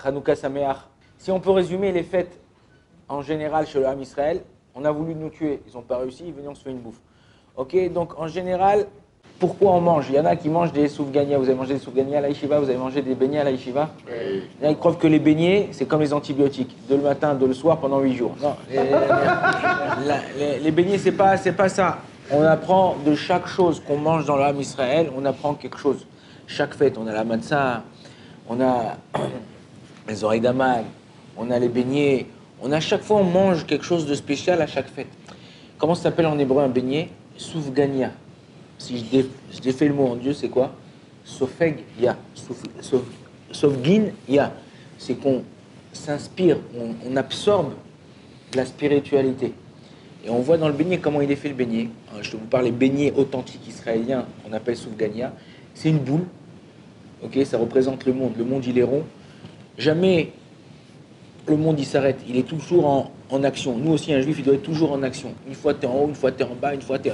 Hanouka Sameach. Si on peut résumer les fêtes en général chez le Ham Israël, on a voulu nous tuer, ils n'ont pas réussi, ils venaient, on se fait une bouffe. Ok, donc en général, pourquoi on mange? Il y en a qui mangent des soufgania, vous avez mangé des soufgania à la yeshiva, vous avez mangé des beignets à la yeshiva. Oui. Il y en a qui croient que les beignets, c'est comme les antibiotiques, de le matin, de le soir, pendant 8 jours. Non, les beignets, c'est pas ça. On apprend de chaque chose qu'on mange dans le Ham Israël, on apprend quelque chose. Chaque fête, on a la matzah, on a les oreilles d'amal, on a les beignets, on a chaque fois on mange quelque chose de spécial à chaque fête. Comment ça s'appelle en hébreu un beignet? Soufgania. Si je défais le mot en Dieu, c'est quoi? Sofeg ya. Sofgin ya. C'est qu'on s'inspire, on absorbe la spiritualité. Et on voit dans le beignet comment il est fait le beignet. Je vous parle des beignets authentiques israéliens qu'on appelle soufgania. C'est une boule. Ok, ça représente le monde. Le monde, il est rond. Jamais le monde, il s'arrête. Il est toujours en action. Nous aussi, un juif, il doit être toujours en action. Une fois, tu es en haut, une fois, tu es en bas, une fois, tu es...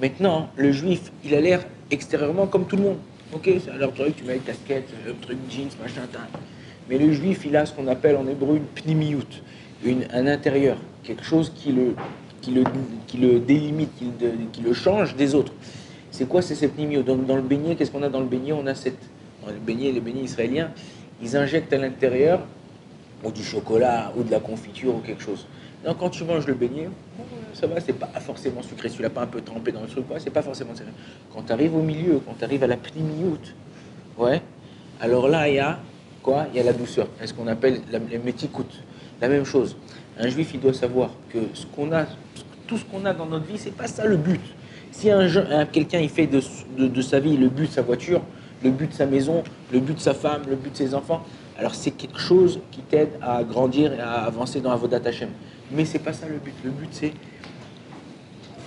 Maintenant, le juif, il a l'air extérieurement comme tout le monde. Ok, c'est un truc, tu mets une casquette, un truc jeans, machin, mais le juif, il a ce qu'on appelle en hébreu une pnimiout, un intérieur, quelque chose qui le délimite, qui le change des autres. C'est quoi, c'est cette pnimiout? Dans le beignet, qu'est-ce qu'on a dans le beignet? On a dans les beignets israéliens, ils injectent à l'intérieur ou du chocolat, ou de la confiture, ou quelque chose. Donc quand tu manges le beignet, ça va, c'est pas forcément sucré. Si tu l'as pas un peu trempé dans le truc, c'est pas forcément sucré. Quand tu arrives au milieu, quand tu arrives à la pnimiout, ouais, alors là, il y a quoi? Il y a la douceur. C'est ce qu'on appelle les métikoutes. La même chose. Un juif, il doit savoir que tout ce qu'on a dans notre vie, c'est pas ça le but. Si quelqu'un il fait de sa vie le but de sa voiture, le but de sa maison, le but de sa femme, le but de ses enfants, alors c'est quelque chose qui t'aide à grandir et à avancer dans Avodat Hashem. Mais c'est pas ça le but. Le but c'est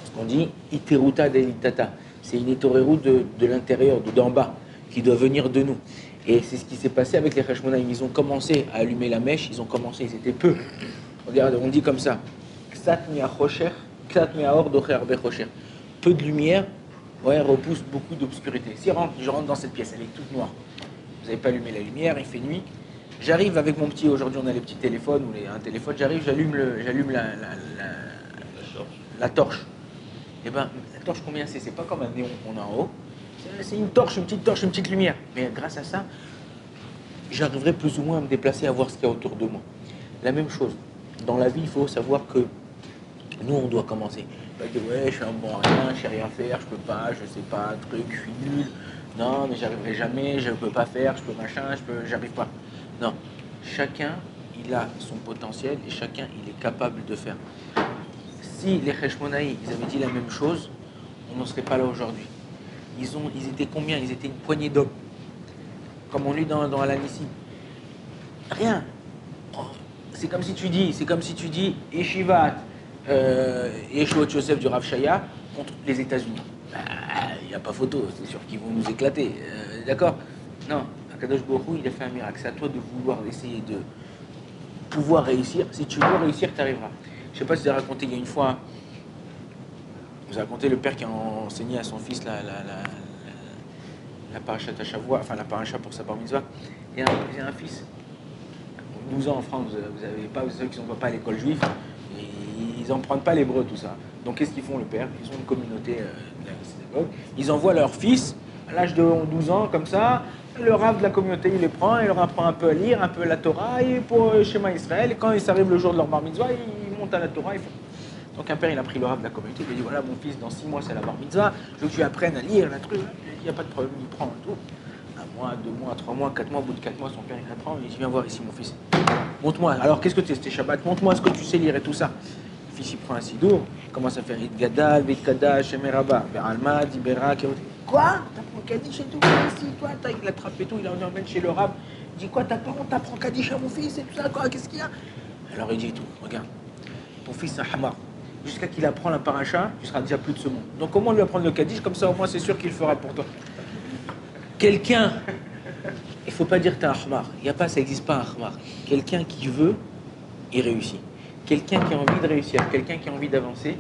ce qu'on dit iteruta delitata. C'est une itorerut de l'intérieur, d'en bas, qui doit venir de nous. Et c'est ce qui s'est passé avec les Hashmonaïm. Ils ont commencé à allumer la mèche, ils étaient peu. Regarde, on dit comme ça. Ksat mi'achosher, ksat mi'aor docher arbe chosher. Peu de lumière, ouais, repousse beaucoup d'obscurité. Si je rentre dans cette pièce, elle est toute noire. Vous n'avez pas allumé la lumière, il fait nuit. J'arrive avec mon petit, aujourd'hui on a les petits téléphones ou un téléphone, j'arrive, j'allume la torche. Et ben, la torche combien c'est? C'est pas comme un néon qu'on a en haut. C'est une torche, une petite lumière. Mais grâce à ça, j'arriverai plus ou moins à me déplacer, à voir ce qu'il y a autour de moi. La même chose. Dans la vie, il faut savoir que nous, on doit commencer. On va dire, ouais, je suis un bon rien, je sais rien faire, je peux pas, je sais pas, truc, je suis nul. Non, mais j'arriverai jamais, je peux pas faire, je peux machin, j'arrive pas. Non. Chacun, il a son potentiel et chacun, il est capable de faire. Si les Heshmonaï, ils avaient dit la même chose, on n'en serait pas là aujourd'hui. Ils étaient combien? Ils étaient une poignée d'hommes. Comme on lit dans Al-Anissi. Rien. C'est comme si tu dis Yeshivat, Yeshuot Yosef du Rav Shaya contre les États-Unis. Il n'y a pas photo, c'est sûr qu'ils vont nous éclater. D'accord? Non. Akadosh Baruch Hu, il a fait un miracle. C'est à toi de vouloir essayer de pouvoir réussir. Si tu veux réussir, tu arriveras. Je ne sais pas si vous avez raconté, il y a une fois, vous avez raconté le père qui a enseigné à son fils la parashat à Shavua, enfin la parasha pour sa bar mitzvah. Il y a un fils, 12 ans en France, vous avez pas, ceux qui ne sont pas à l'école juive, ils n'en prennent pas l'hébreu, tout ça. Donc qu'est-ce qu'ils font, le père? Ils ont une communauté de la synagogue, ils envoient leur fils, à l'âge de 12 ans, comme ça, le rav de la communauté, il les prend, il leur apprend un peu à lire, un peu la Torah, et pour Shema Israël, et quand il s'arrive le jour de leur bar mitzvah, ils montent à la Torah, ils font... Donc un père, il a pris le rav de la communauté, il lui a dit, voilà mon fils, dans 6 mois c'est la bar mitzvah, je veux que tu apprennes à lire, la truc, il n'y a pas de problème, il prend tout. 1 mois, 2 mois, 3 mois, 4 mois, au bout de 4 mois, son père il apprend, il dit, viens voir ici mon fils. Montre-moi, alors qu'est-ce que tu es, c'était Shabbat, montre-moi ce que tu sais lire et tout ça. Le fils il prend un sidour, il commence à faire Idgadal, Vidkada, Shemeraba, Beralma, Dibera, quoi? T'apprends Kaddish et tout, ici, toi, il l'attrape et tout, il l'emmène chez le rab, il dit quoi, t'apprends Kaddish à mon fils et tout ça, quoi, qu'est-ce qu'il y a? Alors il dit tout, regarde, ton fils c'est un hamar. Jusqu'à qu'il apprend la paracha, tu seras déjà plus de ce monde. Donc comment lui apprendre le Kaddish? Comme ça au moins c'est sûr qu'il le fera pour toi. Quelqu'un, il ne faut pas dire que tu es un ahmar. Il n'y a pas, ça n'existe pas un ahmar. Quelqu'un qui veut, il réussit. Quelqu'un qui a envie de réussir, quelqu'un qui a envie d'avancer,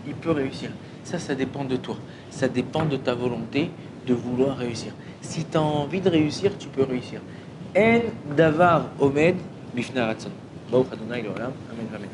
il peut réussir. Ça dépend de toi. Ça dépend de ta volonté de vouloir réussir. Si tu as envie de réussir, tu peux réussir. אין דבר עומד בפני הרצון. ברוך ה' לעולם, אמן ואמן.